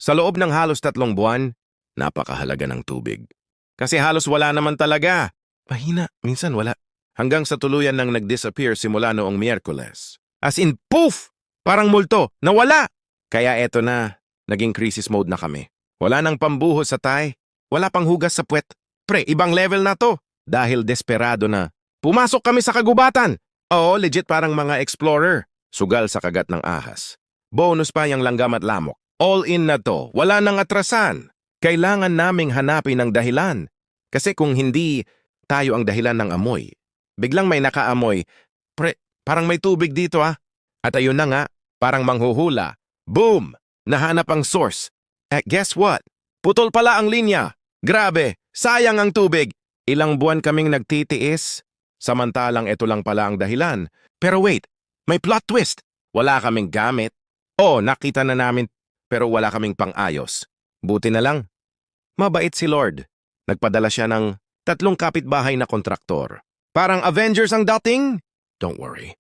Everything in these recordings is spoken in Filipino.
Sa loob ng halos 3 buwan, napakahalaga ng tubig. Kasi halos wala naman talaga. Mahina, minsan wala. Hanggang sa tuluyan nang nag-disappear simula noong Miyerkules. As in, poof! Parang multo, nawala! Kaya eto na, naging crisis mode na kami. Wala nang pambuhos sa tay, wala pang hugas sa puwet. Pre, ibang level na to. Dahil desperado na. Pumasok kami sa kagubatan. Oo, legit parang mga explorer. Sugal sa kagat ng ahas. Bonus pa yung langgam at lamok. All in na to, wala nang atrasan. Kailangan naming hanapin ang dahilan. Kasi kung hindi tayo ang dahilan ng amoy, biglang may nakaamoy, pre, parang may tubig dito ah. At ayun na nga, parang manghuhula. Boom! Nahanap ang source. Guess what? Putol pala ang linya. Grabe, sayang ang tubig. Ilang buwan kaming nagtitiis, samantalang ito lang pala ang dahilan. Pero wait, may plot twist. Wala kaming gamit. Oh, nakita na namin, pero wala kaming pang-ayos. Buti na lang. Mabait si Lord. Nagpadala siya ng 3 kapitbahay na kontraktor. Parang Avengers ang dating? Don't worry.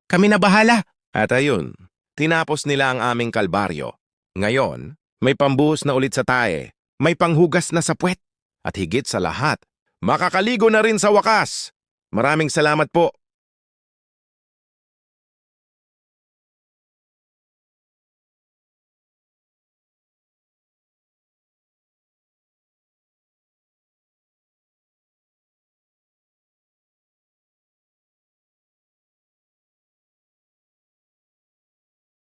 Kami na bahala. At ayun, tinapos nila ang aming kalbaryo. Ngayon, may pambuhos na ulit sa tae. May panghugas na sa puwet. At higit sa lahat, makakaligo na rin sa wakas. Maraming salamat po.